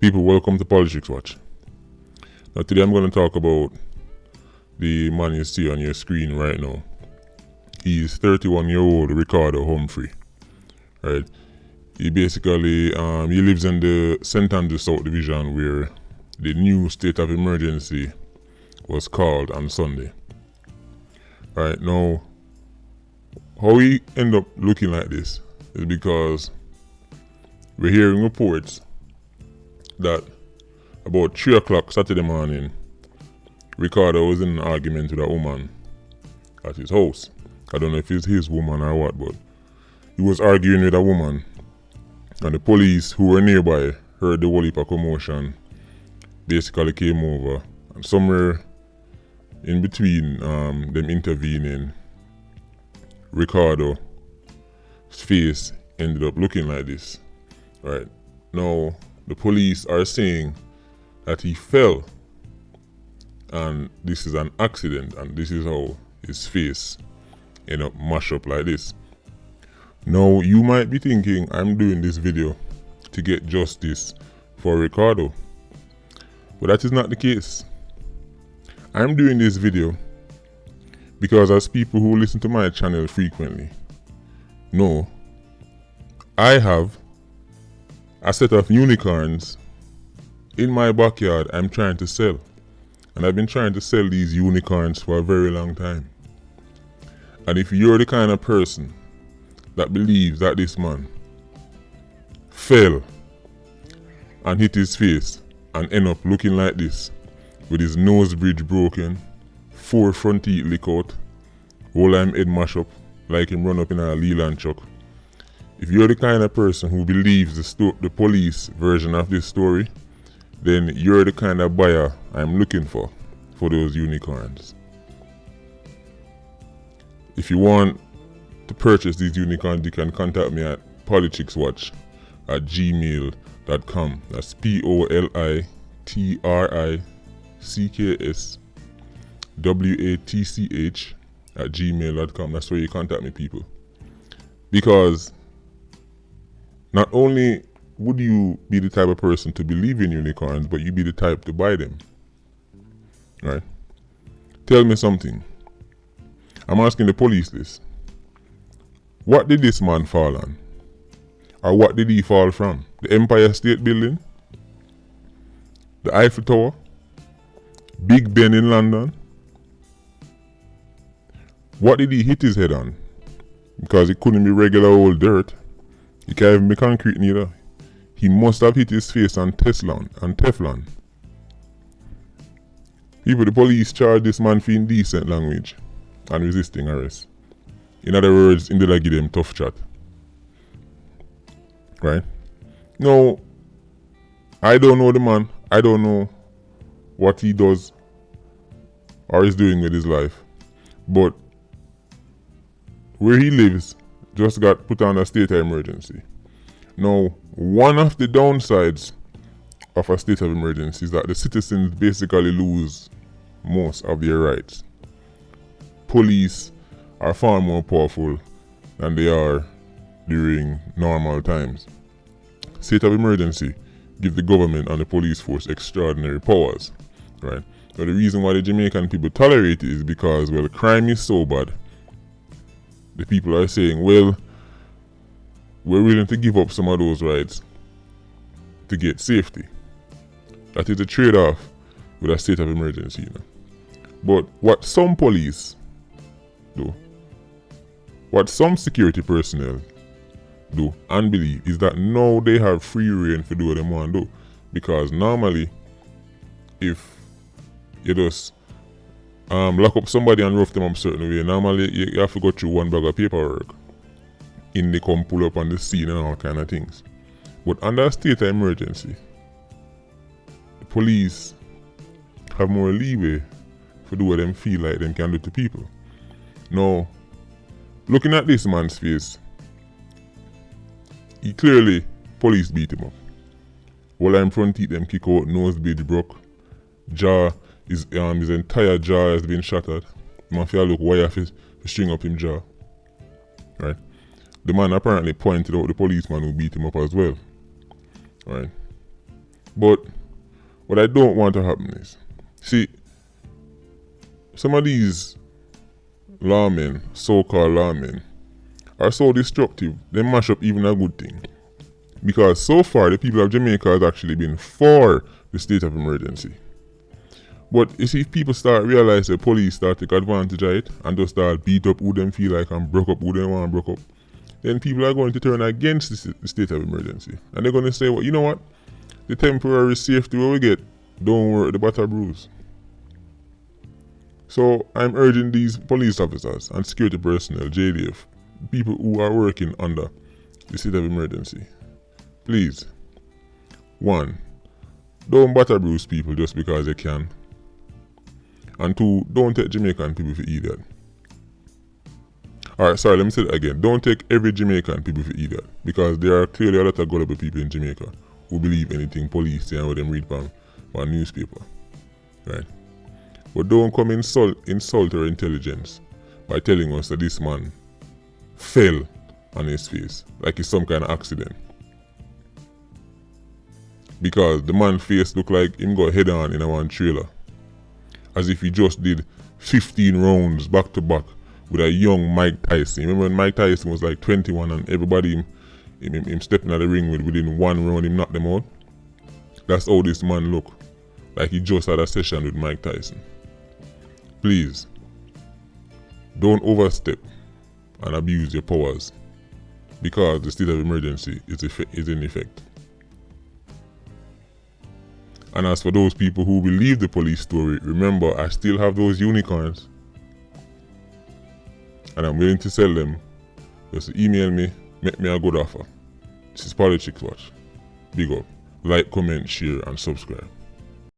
People, welcome to Politics Watch. Now today I'm going to talk about the man you see on your screen right now. He's 31-year-old Ricardo Humphrey. Right? He basically he lives in the St. Andrew South Division where the new state of emergency was called on Sunday. Right now, how we end up looking like this is because we're hearing reports that about 3 o'clock Saturday morning, Ricardo was in an argument with a woman at his house. I don't know if it's his woman or what, but he was arguing with a woman, and the police who were nearby heard the whole heap of commotion, basically came over, and somewhere in between them intervening, Ricardo's face ended up looking like this. Right now, the police are saying that he fell and this is an accident, and this is how his face ended up mashed up like this. Now you might be thinking I'm doing this video to get justice for Ricardo, but that is not the case. I'm doing this video because, as people who listen to my channel frequently know, I have a set of unicorns in my backyard I'm trying to sell. And I've been trying to sell these unicorns for a very long time. And if you're the kind of person that believes that this man fell and hit his face and end up looking like this, with his nose bridge broken, 4 front teeth lick out, whole head mash up like him run up in a Leland truck, if you're the kind of person who believes the police version of this story, then you're the kind of buyer I'm looking for those unicorns. If you want to purchase these unicorns, you can contact me at politicswatch@gmail.com. That's POLITRICSWATCH@gmail.com. That's where you contact me, people. Because not only would you be the type of person to believe in unicorns, but you be the type to buy them. Right? Tell me something. I'm asking the police this. What did this man fall on? Or what did he fall from? The Empire State Building? The Eiffel Tower? Big Ben in London? What did he hit his head on? Because it couldn't be regular old dirt. It can't even be concrete neither. He must have hit his face on Teflon. People, the police charge this man for indecent language and resisting arrest. In other words, they give them tough chat. Right? No, I don't know the man. I don't know what he does or is doing with his life. But where he lives just got put on a state of emergency. Now, one of the downsides of a state of emergency is that the citizens basically lose most of their rights. Police are far more powerful than they are during normal times. State of emergency give the government and the police force extraordinary powers. Right? But the reason why the Jamaican people tolerate it is because, well, crime is so bad. The people are saying, well, we're willing to give up some of those rights to get safety. That is a trade-off with a state of emergency, you know. But what some police do, what some security personnel do and believe, is that now they have free reign to do what they want to do. Because normally, if you just lock up somebody and rough them up a certain way, normally you have to go through one bag of paperwork. In they come pull up on the scene and all kind of things. But under a state of emergency, the police have more leeway to do what them feel like them can do to people. Now, looking at this man's face, he clearly, police beat him up. While him front teeth them kick out, nose bridge broke, jaw, his entire jaw has been shattered. Man feel look wire to string up him jaw. Right? The man apparently pointed out the policeman who beat him up as well. Right? But what I don't want to happen is, see, some of these lawmen, so-called lawmen, are so destructive, they mash up even a good thing. Because so far, the people of Jamaica has actually been for the state of emergency. But you see, if people start realize the police start to take advantage of it and just start beat up who them feel like and broke up who they want broke up, then people are going to turn against the state of emergency. And they're going to say, well, you know what? The temporary safety we get don't work the butter bruise. So I'm urging these police officers and security personnel, JDF, people who are working under the state of emergency, please, 1, don't butter bruise people just because they can. And 2, don't take Jamaican people for idiot. Alright, sorry, let me say that again. Don't take every Jamaican people for idiot. Because there are clearly a lot of gullible people in Jamaica who believe anything police say and what them read from a newspaper. Right? But don't come insult our intelligence by telling us that this man fell on his face like it's some kind of accident. Because the man's face look like him got head on in a one trailer. As if he just did 15 rounds back to back with a young Mike Tyson. Remember when Mike Tyson was like 21 and everybody him stepping at the ring within one round him knocked them out? That's how this man look. Like he just had a session with Mike Tyson. Please, don't overstep and abuse your powers because the state of emergency is in effect. And as for those people who believe the police story, remember I still have those unicorns. And I'm willing to sell them. Just email me, make me a good offer. This is Politics Watch. Big up. Like, comment, share and subscribe.